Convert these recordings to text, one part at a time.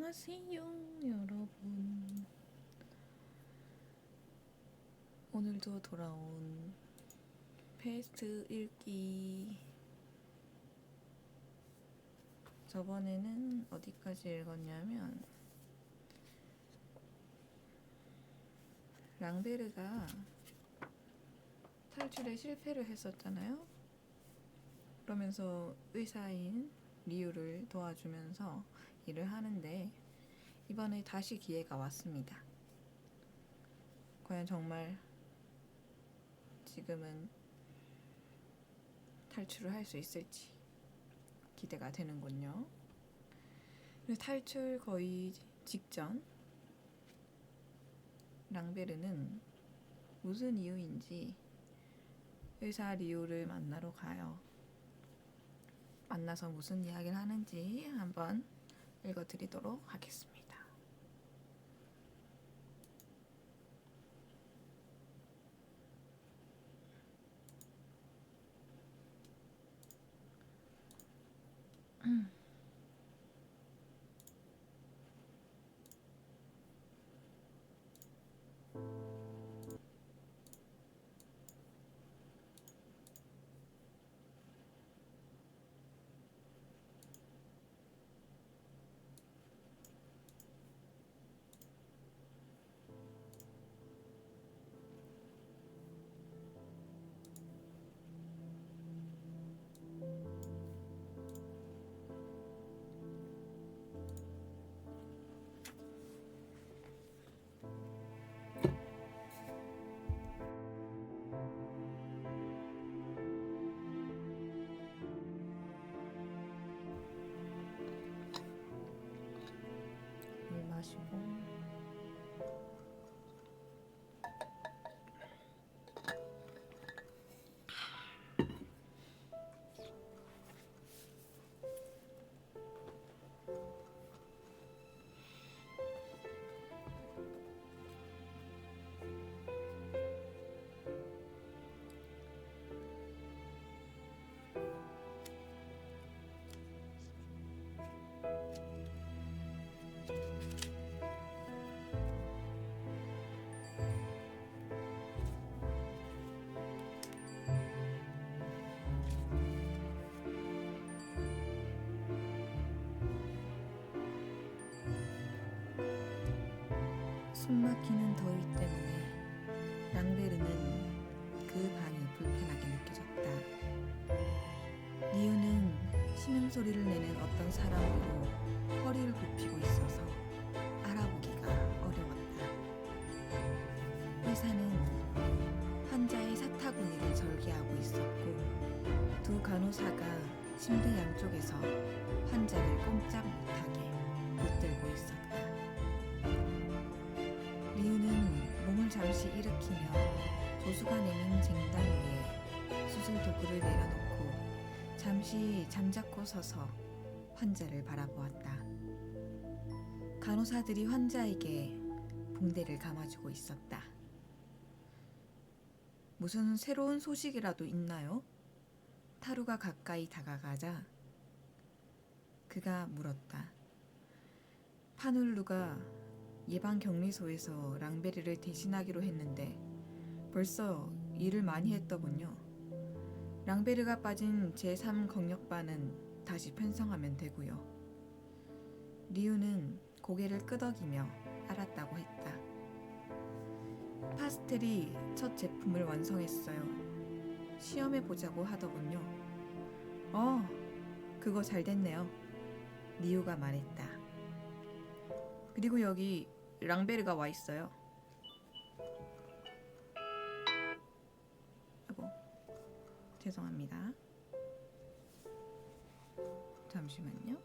안녕하세요, 여러분. 오늘도 돌아온 페이스트 읽기. 저번에는 어디까지 읽었냐면 랑베르가 탈출에 실패를 했었잖아요. 그러면서 의사인 리우를 도와주면서 일을 하는데 이번에 다시 기회가 왔습니다. 과연 정말 지금은 탈출을 할 수 있을지 기대가 되는군요. 탈출 거의 직전 랑베르는 무슨 이유인지 의사 리우를 만나러 가요. 만나서 무슨 이야기를 하는지 한번 읽어드리도록 하겠습니다. 물 마시고 숨막히는 더위 때문에 랑베르는 그 방이 불편하게 느껴졌다. 리우는 신음소리를 내는 어떤 사람으로 허리를 굽히고 있어서 알아보기가 어려웠다. 의사는 환자의 사타구니를 절개하고 있었고 두 간호사가 침대 양쪽에서 환자를 꼼짝 못하게 붙들고 있었다. 리우는 몸을 잠시 일으키며 조수가 내는 쟁단 위에 수술 도구를 내려놓고 잠시 잠자코 서서 환자를 바라보았다. 간호사들이 환자에게 붕대를 감아주고 있었다. 무슨 새로운 소식이라도 있나요? 타루가 가까이 다가가자 그가 물었다. 파눌루가 예방격리소에서 랑베르를 대신하기로 했는데 벌써 일을 많이 했더군요. 랑베르가 빠진 제3경력반은 다시 편성하면 되고요. 리우는 고개를 끄덕이며 알았다고 했다. 파스텔이 첫 제품을 완성했어요. 시험해보자고 하더군요. 그거 잘 됐네요. 리우가 말했다. 그리고 여기 랑베르가 와 있어요. 아이고, 죄송합니다. 잠시만요.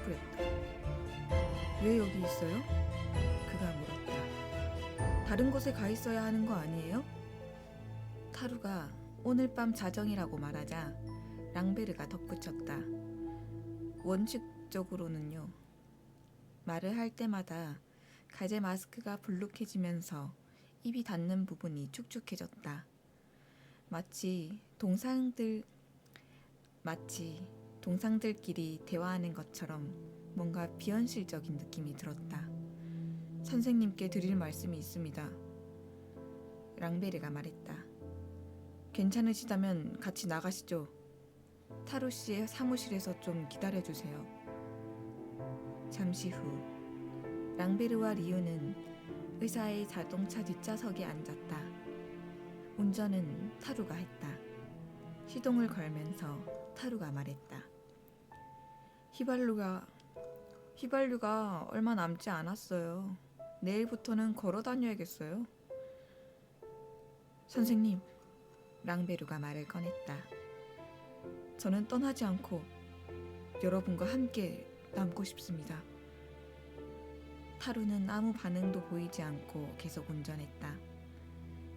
찌푸렸다. 왜 여기 있어요? 그가 물었다. 다른 곳에 가 있어야 하는 거 아니에요? 타루가 오늘 밤 자정이라고 말하자 랑베르가 덧붙였다. 원칙적으로는요. 말을 할 때마다 가제 마스크가 불룩해지면서 입이 닿는 부분이 축축해졌다. 마치 동상들끼리 대화하는 것처럼 뭔가 비현실적인 느낌이 들었다. 선생님께 드릴 말씀이 있습니다. 랑베르가 말했다. 괜찮으시다면 같이 나가시죠. 타루 씨의 사무실에서 좀 기다려주세요. 잠시 후 랑베르와 리우는 의사의 자동차 뒷좌석에 앉았다. 운전은 타루가 했다. 시동을 걸면서 타루가 말했다. 휘발유가 얼마 남지 않았어요. 내일부터는 걸어 다녀야겠어요. 선생님, 랑베르가 말을 꺼냈다. 저는 떠나지 않고 여러분과 함께 남고 싶습니다. 타루는 아무 반응도 보이지 않고 계속 운전했다.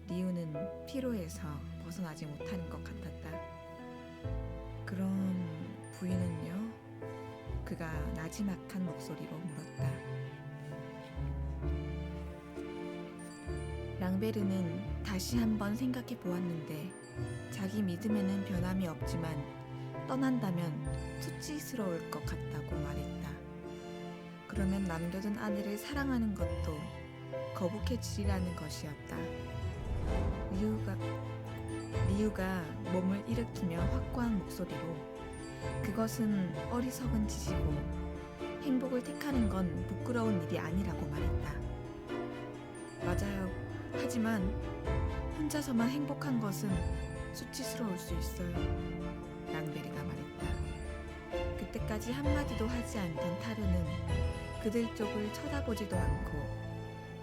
리우는 피로에서 벗어나지 못하는 것 같았다. 그럼 부인은요? 그가 나지막한 목소리로 물었다. 랑베르는 다시 한번 생각해 보았는데 자기 믿음에는 변함이 없지만 떠난다면 수치스러울 것 같다고 말했다. 그러면 남겨둔 아내를 사랑하는 것도 거북해지리라는 것이었다. 리우가 몸을 일으키며 확고한 목소리로 그것은 어리석은 짓이고 행복을 택하는 건 부끄러운 일이 아니라고 말했다. 맞아요. 하지만 혼자서만 행복한 것은 수치스러울 수 있어요. 랑베르가 말했다. 그때까지 한마디도 하지 않던 타루는 그들 쪽을 쳐다보지도 않고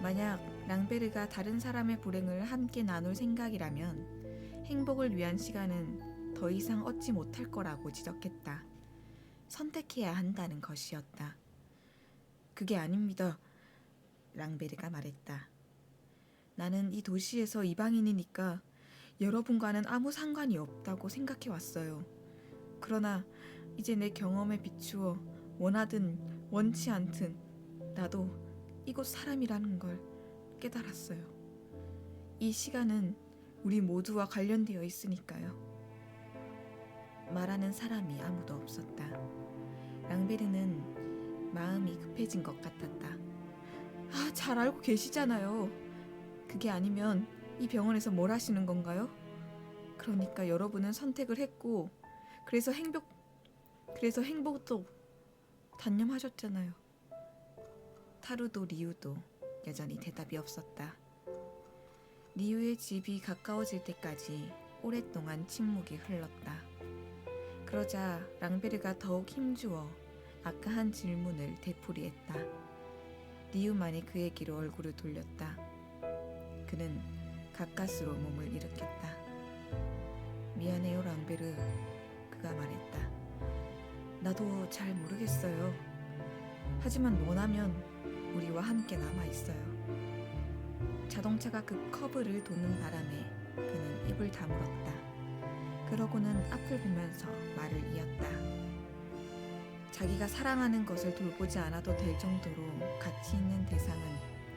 만약 랑베르가 다른 사람의 불행을 함께 나눌 생각이라면 행복을 위한 시간은 더 이상 얻지 못할 거라고 지적했다. 선택해야 한다는 것이었다. 그게 아닙니다. 랑베르가 말했다. 나는 이 도시에서 이방인이니까 여러분과는 아무 상관이 없다고 생각해 왔어요. 그러나 이제 내 경험에 비추어 원하든 원치 않든 나도 이곳 사람이라는 걸 깨달았어요. 이 시간은 우리 모두와 관련되어 있으니까요. 말하는 사람이 아무도 없었다. 랑베르는 마음이 급해진 것 같았다. 잘 알고 계시잖아요. 그게 아니면 이 병원에서 뭘 하시는 건가요? 그러니까 여러분은 선택을 했고 그래서 행복도 단념하셨잖아요. 타루도 리우도 여전히 대답이 없었다. 리우의 집이 가까워질 때까지 오랫동안 침묵이 흘렀다. 그러자 랑베르가 더욱 힘주어 아까 한 질문을 되풀이했다. 리우만이 그에게로 얼굴을 돌렸다. 그는 가까스로 몸을 일으켰다. 미안해요, 랑베르. 그가 말했다. 나도 잘 모르겠어요. 하지만 원하면 우리와 함께 남아있어요. 자동차가 그 커브를 도는 바람에 그는 입을 다물었다. 그러고는 앞을 보면서 말을 이었다. 자기가 사랑하는 것을 돌보지 않아도 될 정도로 가치 있는 대상은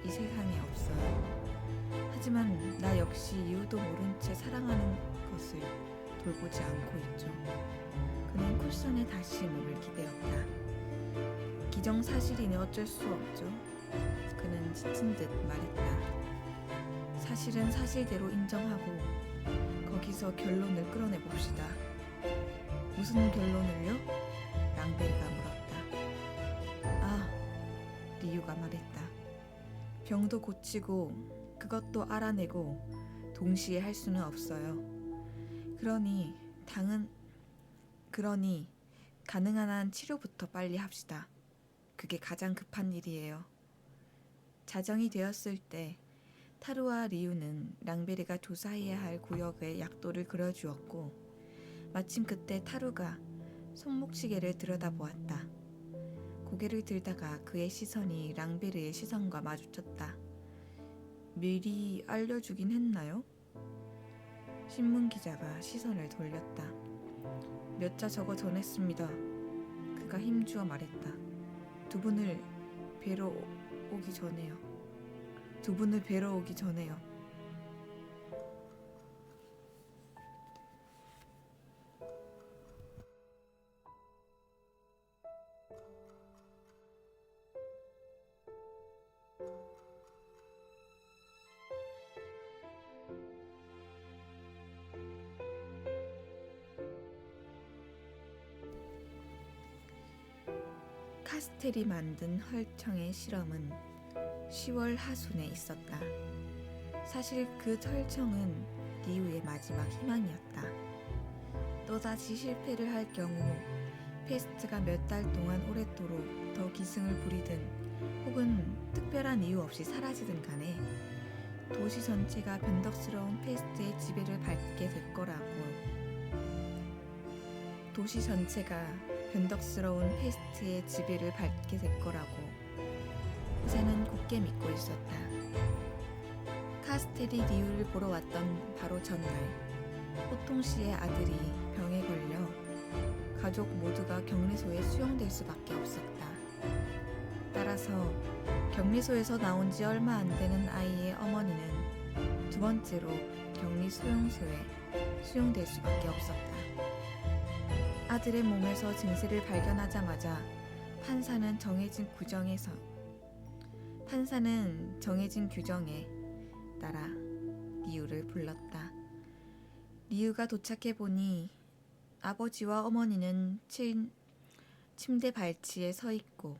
이 세상에 없어요. 하지만 나 역시 이유도 모른 채 사랑하는 것을 돌보지 않고 있죠. 그는 쿠션에 다시 몸을 기대었다. 기정사실이니 어쩔 수 없죠. 그는 지친 듯 말했다. 사실은 사실대로 인정하고 거기서 결론을 끌어내봅시다. 무슨 결론을요? 랑베르가 물었다. 리우가 말했다. 병도 고치고 그것도 알아내고 동시에 할 수는 없어요. 그러니 가능한 한 치료부터 빨리 합시다. 그게 가장 급한 일이에요. 자정이 되었을 때 타루와 리우는 랑베르가 조사해야 할 구역의 약도를 그려주었고 마침 그때 타루가 손목시계를 들여다보았다. 고개를 들다가 그의 시선이 랑베르의 시선과 마주쳤다. 미리 알려주긴 했나요? 신문 기자가 시선을 돌렸다. 몇 자 적어 전했습니다. 그가 힘주어 말했다. 두 분을 뵈러 오기 전에요. 두 분을 뵈러 오기 전에요. 카스텔이 만든 헐청의 실험은 10월 하순에 있었다. 사실 그 헐청은 리우의 마지막 희망이었다. 또다시 실패를 할 경우 페스트가 몇 달 동안 오랫도록 더 기승을 부리든 혹은 특별한 이유 없이 사라지든 간에 도시 전체가 변덕스러운 페스트의 지배를 받게 될 거라고. 도시 전체가 변덕스러운 페스트의 지배를 받게 될 거라고 의사는 굳게 믿고 있었다. 카스텔이 리우를 보러 왔던 바로 전날, 호통 씨의 아들이 병에 걸려 가족 모두가 격리소에 수용될 수밖에 없었다. 따라서 격리소에서 나온 지 얼마 안 되는 아이의 어머니는 두 번째로 격리 수용소에 수용될 수밖에 없었다. 아들의 몸에서 증세를 발견하자마자 판사는 정해진 규정에 따라 리우를 불렀다. 리우가 도착해 보니 아버지와 어머니는 침대 발치에 서 있고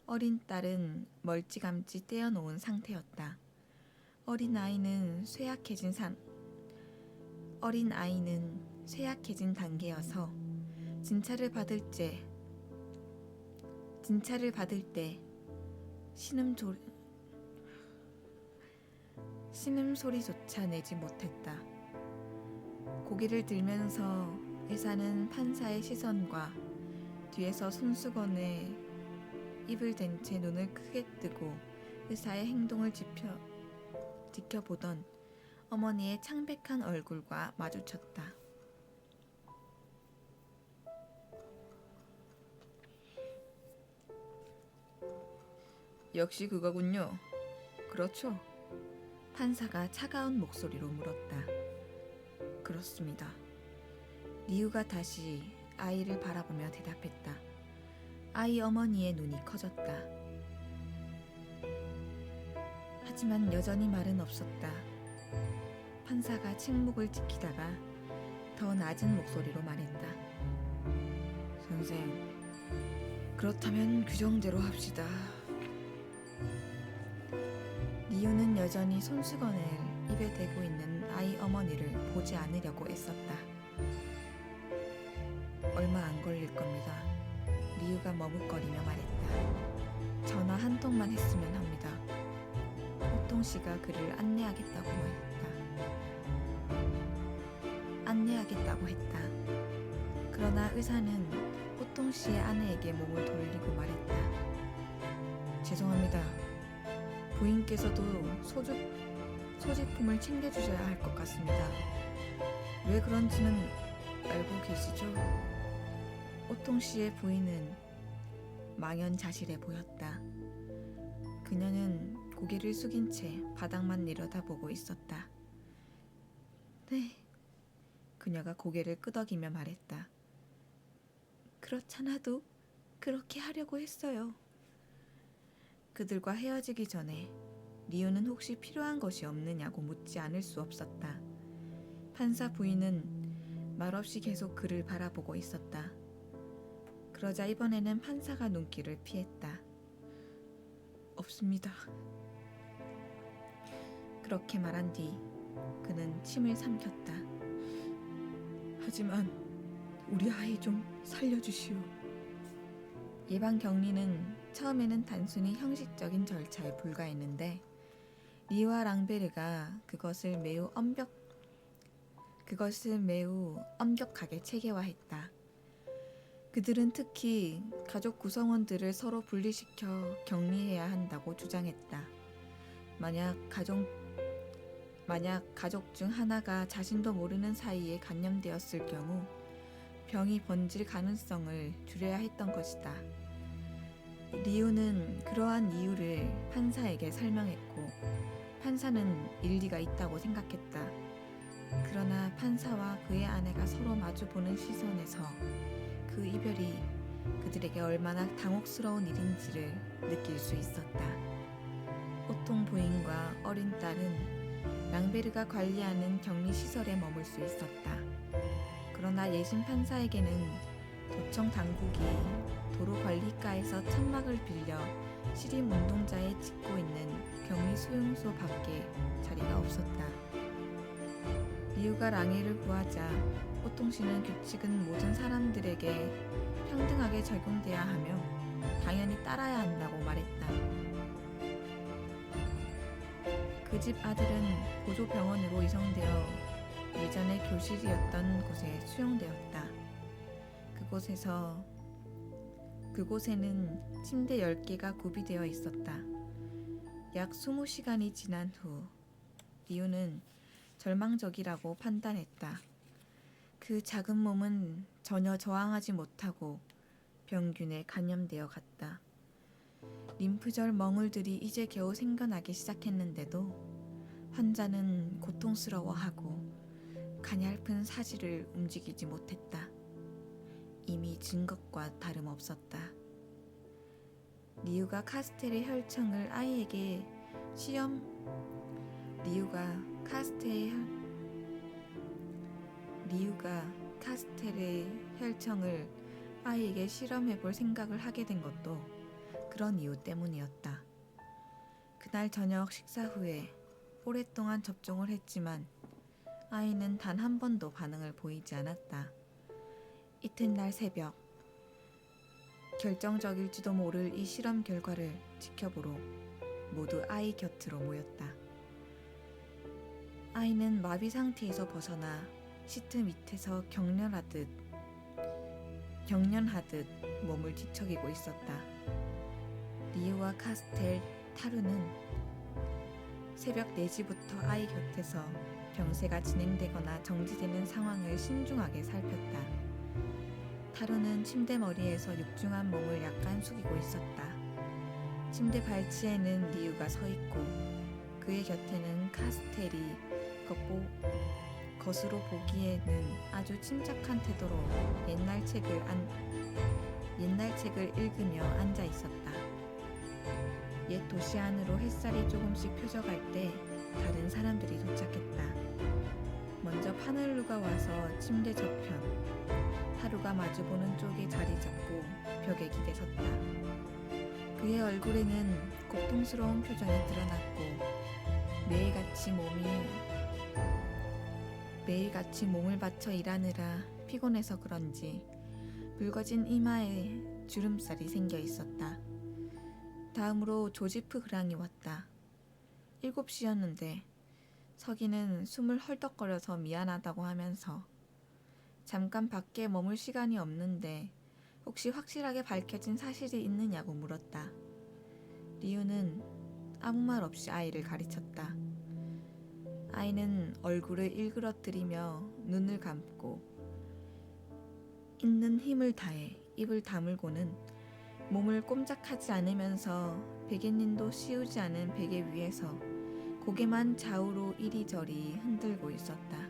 어린 딸은 멀찌감치 떼어놓은 상태였다. 어린 아이는 쇠약해진 단계여서 진찰을 받을 때 신음소리조차 내지 못했다. 고개를 들면서 의사는 판사의 시선과 뒤에서 손수건에 입을 댄 채 눈을 크게 뜨고 의사의 행동을 지켜보던 어머니의 창백한 얼굴과 마주쳤다. 역시 그거군요. 그렇죠? 판사가 차가운 목소리로 물었다. 그렇습니다. 리우가 다시 아이를 바라보며 대답했다. 아이 어머니의 눈이 커졌다. 하지만 여전히 말은 없었다. 판사가 침묵을 지키다가 더 낮은 목소리로 말했다. 선생, 그렇다면 규정대로 합시다. 리우는 여전히 손수건을 입에 대고 있는 아이 어머니를 보지 않으려고 애썼다. 얼마 안 걸릴 겁니다. 리우가 머뭇거리며 말했다. 전화 한 통만 했으면 합니다. 호통 씨가 그를 안내하겠다고 했다. 그러나 의사는 호통 씨의 아내에게 몸을 돌리고 말했다. 죄송합니다. 부인께서도 소지품을 챙겨주셔야 할 것 같습니다. 왜 그런지는 알고 계시죠? 호통 씨의 부인은 망연자실해 보였다. 그녀는 고개를 숙인 채 바닥만 내려다보고 있었다. 네, 그녀가 고개를 끄덕이며 말했다. 그렇잖아도 그렇게 하려고 했어요. 그들과 헤어지기 전에 리우는 혹시 필요한 것이 없느냐고 묻지 않을 수 없었다. 판사 부인은 말없이 계속 그를 바라보고 있었다. 그러자 이번에는 판사가 눈길을 피했다. 없습니다. 그렇게 말한 뒤 그는 침을 삼켰다. 하지만 우리 아이 좀 살려주시오. 예방 격리는 처음에는 단순히 형식적인 절차에 불과했는데 리와 랑베르가 그것을 매우 엄격하게 체계화했다. 그들은 특히 가족 구성원들을 서로 분리시켜 격리해야 한다고 주장했다. 만약 가족 중 하나가 자신도 모르는 사이에 감염되었을 경우 병이 번질 가능성을 줄여야 했던 것이다. 리우는 그러한 이유를 판사에게 설명했고 판사는 일리가 있다고 생각했다. 그러나 판사와 그의 아내가 서로 마주보는 시선에서 그 이별이 그들에게 얼마나 당혹스러운 일인지를 느낄 수 있었다. 오통 부인과 어린 딸은 랑베르가 관리하는 격리시설에 머물 수 있었다. 그러나 예심 판사에게는 도청 당국이 도로 관리가에서 천막을 빌려 시림 운동자에 짓고 있는 격리 수용소 밖에 자리가 없었다. 리우가 랑웨를 구하자 오통씨는 규칙은 모든 사람들에게 평등하게 적용돼야 하며 당연히 따라야 한다고 말했다. 그 집 아들은 보조병원으로 이송되어 예전에 교실이었던 곳에 수용되었다. 그곳에는 침대 10개가 구비되어 있었다. 약 20시간이 지난 후 리우는 절망적이라고 판단했다. 그 작은 몸은 전혀 저항하지 못하고 병균에 감염되어 갔다. 림프절 멍울들이 이제 겨우 생겨나기 시작했는데도 환자는 고통스러워하고 가냘픈 사지를 움직이지 못했다. 이미 진 것과 다름없었다. 리우가 카스텔의 혈청을 아이에게 카스텔의 혈청을 아이에게 실험해볼 생각을 하게 된 것도 그런 이유 때문이었다. 그날 저녁 식사 후에 오랫동안 접종을 했지만 아이는 단 한 번도 반응을 보이지 않았다. 이튿날 새벽, 결정적일지도 모를 이 실험 결과를 지켜보러 모두 아이 곁으로 모였다. 아이는 마비 상태에서 벗어나 시트 밑에서 경련하듯 몸을 뒤척이고 있었다. 리우와 카스텔, 타루는 새벽 4시부터 아이 곁에서 병세가 진행되거나 정지되는 상황을 신중하게 살폈다. 타루는 침대 머리에서 육중한 몸을 약간 숙이고 있었다. 침대 발치에는 리우가 서 있고 그의 곁에는 카스텔이 겉으로 보기에는 아주 침착한 태도로 옛날 책을 읽으며 앉아 있었다. 옛 도시 안으로 햇살이 조금씩 펴져갈 때 다른 사람들이 도착했다. 먼저 파넬루가 와서 침대 저편, 타루가 마주보는 쪽에 자리 잡고 벽에 기대 섰다. 그의 얼굴에는 고통스러운 표정이 드러났고 매일같이 몸을 바쳐 일하느라 피곤해서 그런지 붉어진 이마에 주름살이 생겨 있었다. 다음으로 조지프 그랑이 왔다. 7시였는데 서기는 숨을 헐떡거려서 미안하다고 하면서 잠깐 밖에 머물 시간이 없는데 혹시 확실하게 밝혀진 사실이 있느냐고 물었다. 리우는 아무 말 없이 아이를 가리쳤다. 아이는 얼굴을 일그러뜨리며 눈을 감고 있는 힘을 다해 입을 다물고는 몸을 꼼짝하지 않으면서 베갯님도 씌우지 않은 베개 위에서 고개만 좌우로 이리저리 흔들고 있었다.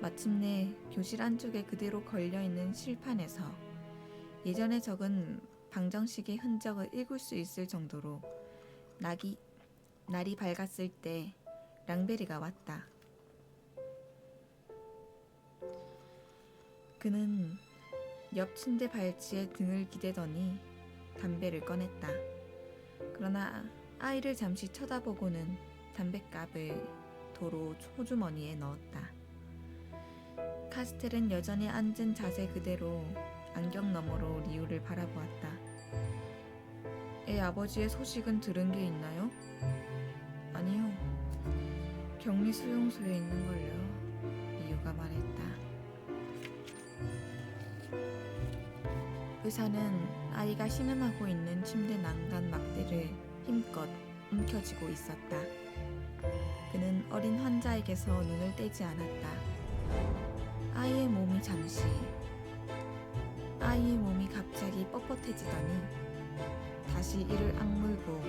마침내 교실 안쪽에 그대로 걸려있는 실판에서 예전에 적은 방정식의 흔적을 읽을 수 있을 정도로 날이 밝았을 때 랑베르가 왔다. 그는 옆 침대 발치에 등을 기대더니 담배를 꺼냈다. 그러나 아이를 잠시 쳐다보고는 담뱃갑을 도로 호주머니에 넣었다. 카스텔은 여전히 앉은 자세 그대로 안경 너머로 리우를 바라보았다. 애 아버지의 소식은 들은 게 있나요? 아니요. 격리 수용소에 있는걸요. 리우가 말했다. 의사는 아이가 신음하고 있는 침대 난간 막대를 힘껏 움켜쥐고 있었다. 그는 어린 환자에게서 눈을 떼지 않았다. 아이의 몸이 갑자기 뻣뻣해지더니 다시 이를 악물고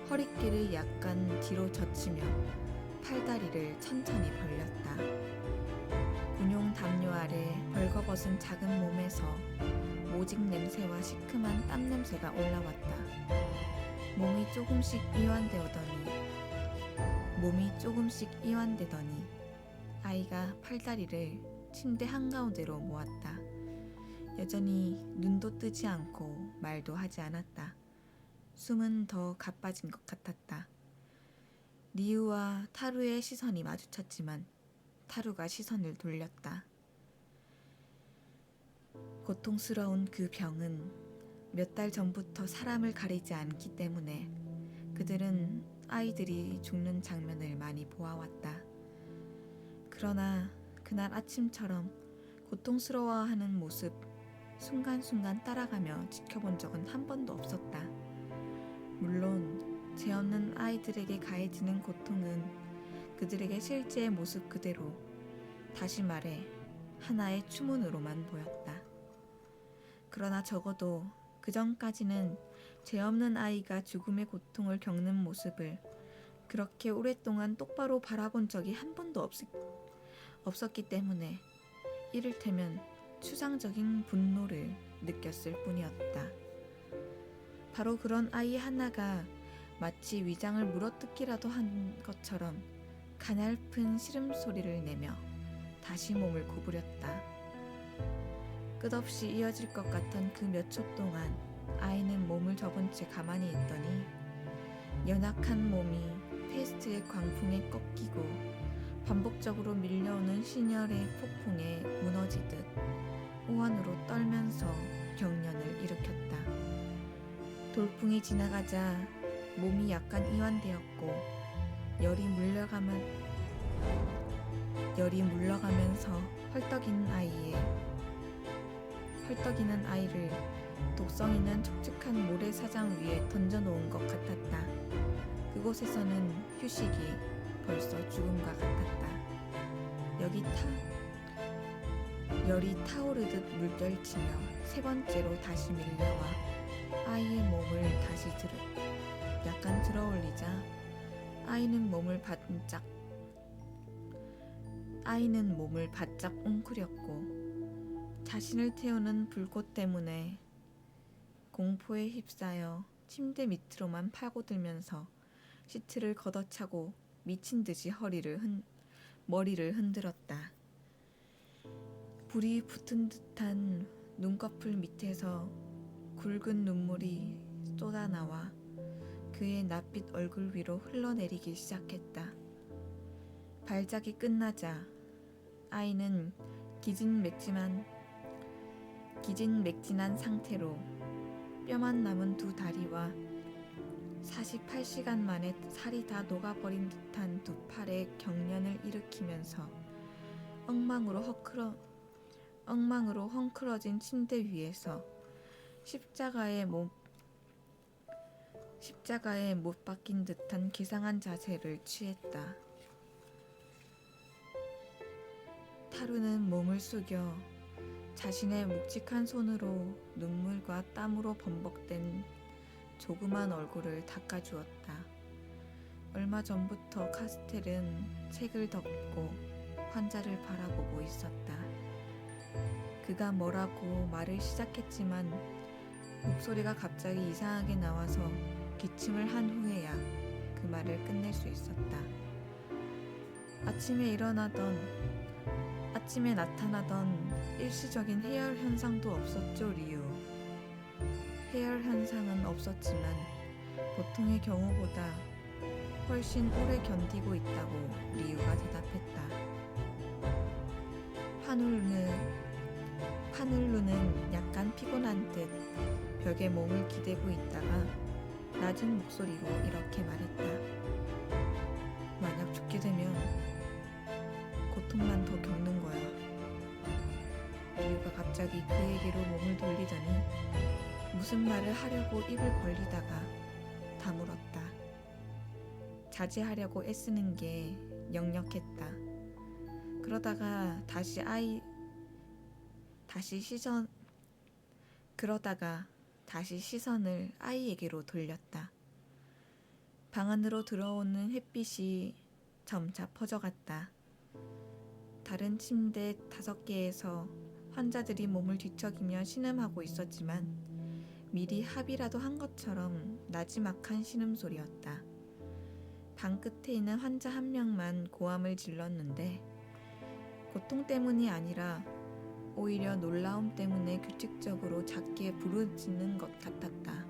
허리끼를 약간 뒤로 젖히며 팔다리를 천천히 벌렸다. 군용 담요 아래 벌거벗은 작은 몸에서 모직 냄새와 시큼한 땀 냄새가 올라왔다. 몸이 조금씩 이완되더니 아이가 팔다리를 침대 한가운데로 모았다. 여전히 눈도 뜨지 않고 말도 하지 않았다. 숨은 더 가빠진 것 같았다. 리우와 타루의 시선이 마주쳤지만 타루가 시선을 돌렸다. 고통스러운 그 병은 몇 달 전부터 사람을 가리지 않기 때문에 그들은 아이들이 죽는 장면을 많이 보아왔다. 그러나 그날 아침처럼 고통스러워하는 모습 순간순간 따라가며 지켜본 적은 한 번도 없었다. 물론 죄 없는 아이들에게 가해지는 고통은 그들에게 실제의 모습 그대로, 다시 말해 하나의 추문으로만 보였다. 그러나 적어도 그 전까지는 죄 없는 아이가 죽음의 고통을 겪는 모습을 그렇게 오랫동안 똑바로 바라본 적이 한 번도 없었기 때문에 이를테면 추상적인 분노를 느꼈을 뿐이었다. 바로 그런 아이 하나가 마치 위장을 물어뜯기라도 한 것처럼 가냘픈 시름소리를 내며 다시 몸을 구부렸다. 끝없이 이어질 것 같던 그 몇 초 동안 아이는 몸을 접은 채 가만히 있더니 연약한 몸이 페스트의 광풍에 꺾이고 반복적으로 밀려오는 신혈의 폭풍에 무너지듯 오한으로 떨면서 경련을 일으켰다. 돌풍이 지나가자 몸이 약간 이완되었고 열이 물러가면서 헐떡이는 아이를 독성 있는 촉촉한 모래사장 위에 던져놓은 것 같았다. 그곳에서는 휴식이 벌써 죽음과 같았다. 열이 타오르듯 물결치며 세 번째로 다시 밀려와 아이의 몸을 다시 약간 들어올리자 아이는 몸을 바짝 웅크렸고 자신을 태우는 불꽃 때문에 공포에 휩싸여 침대 밑으로만 파고들면서 시트를 걷어차고 미친 듯이 머리를 흔들었다. 불이 붙은 듯한 눈꺼풀 밑에서 굵은 눈물이 쏟아나와 그의 낯빛 얼굴 위로 흘러내리기 시작했다. 발작이 끝나자 아이는 기진맥진한 상태로 뼈만 남은 두 다리와 48시간 만에 살이 다 녹아버린 듯한 두 팔에 경련을 일으키면서 엉망으로 헝클어진 침대 위에서 십자가에 못 박힌 듯한 기상한 자세를 취했다. 타루는 몸을 숙여 자신의 묵직한 손으로 눈물과 땀으로 범벅된 조그만 얼굴을 닦아주었다. 얼마 전부터 카스텔은 책을 덮고 환자를 바라보고 있었다. 그가 뭐라고 말을 시작했지만 목소리가 갑자기 이상하게 나와서 기침을 한 후에야 그 말을 끝낼 수 있었다. 아침에 나타나던 일시적인 해열 현상도 없었죠, 리우. 해열 현상은 없었지만 보통의 경우보다 훨씬 오래 견디고 있다고 리우가 대답했다. 파눌루는 약간 피곤한 듯 벽에 몸을 기대고 있다가 낮은 목소리로 이렇게 말했다. 만약 죽게 되면 고통만 더 겪는 거야. 리우가 갑자기 그에게로 몸을 돌리더니 무슨 말을 하려고 입을 벌리다가 다물었다. 자제하려고 애쓰는 게 역력했다. 그러다가 다시 시선을 아이에게로 돌렸다. 방 안으로 들어오는 햇빛이 점차 퍼져갔다. 다른 침대 5개에서 환자들이 몸을 뒤척이며 신음하고 있었지만 미리 합의라도 한 것처럼 나지막한 신음소리였다. 방 끝에 있는 환자 한 명만 고함을 질렀는데 고통 때문이 아니라 오히려 놀라움 때문에 규칙적으로 작게 부르짖는 것 같았다.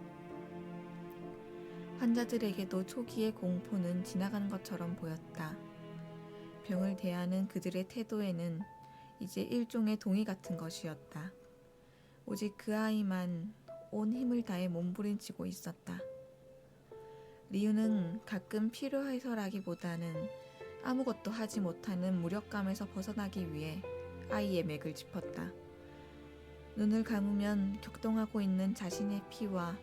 환자들에게도 초기의 공포는 지나간 것처럼 보였다. 병을 대하는 그들의 태도에는 이제 일종의 동의 같은 것이었다. 오직 그 아이만 온 힘을 다해 몸부림치고 있었다. 리우는 가끔 필요해서라기보다는 아무것도 하지 못하는 무력감에서 벗어나기 위해 아이의 맥을 짚었다. 눈을 감으면 격동하고 있는 자신의 피와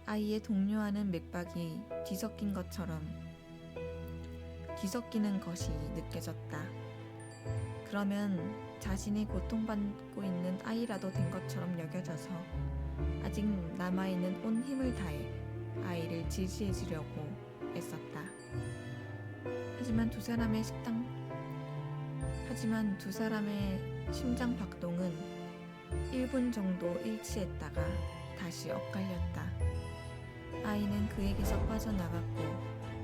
아이의 동요하는 맥박이 뒤섞이는 것이 느껴졌다. 그러면 자신이 고통받고 있는 아이라도 된 것처럼 여겨져서 아직 남아있는 온 힘을 다해 아이를 지지해주려고 애썼다. 하지만 두 사람의 심장 박동은 1분 정도 일치했다가 다시 엇갈렸다. 아이는 그에게서 빠져나갔고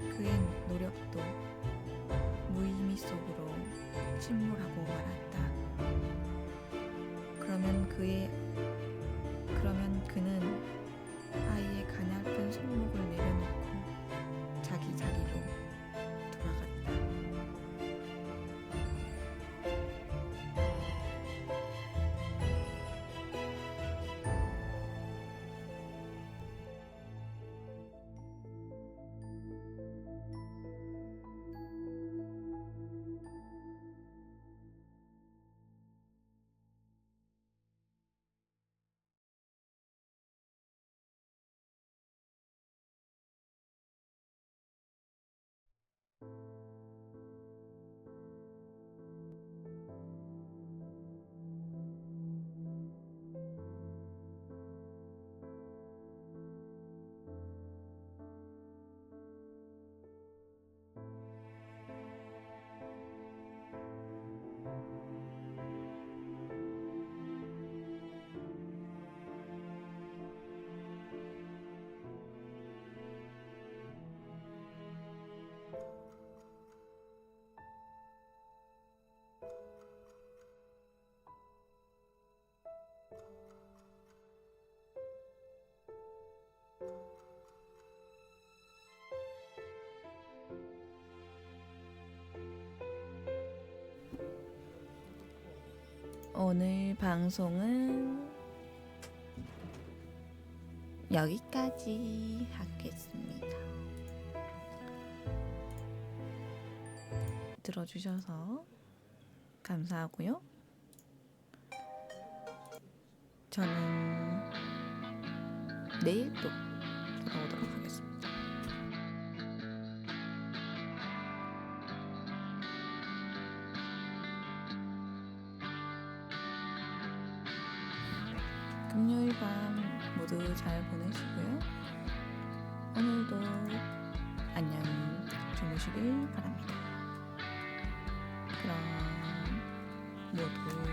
그의 노력도 무의미 속으로 침몰하고 말았다. 그러면 그는 아이의 가냘픈 손목을 내려놓고 자기 자리로 돌아갔다. 오늘 방송은 여기까지 하겠습니다. 들어주셔서 감사하고요. 저는 내일 또 돌아오도록 하겠습니다. 금요일 밤 모두 잘 보내시고요. 오늘도 안녕히 주무시길 바랍니다. 그럼 모두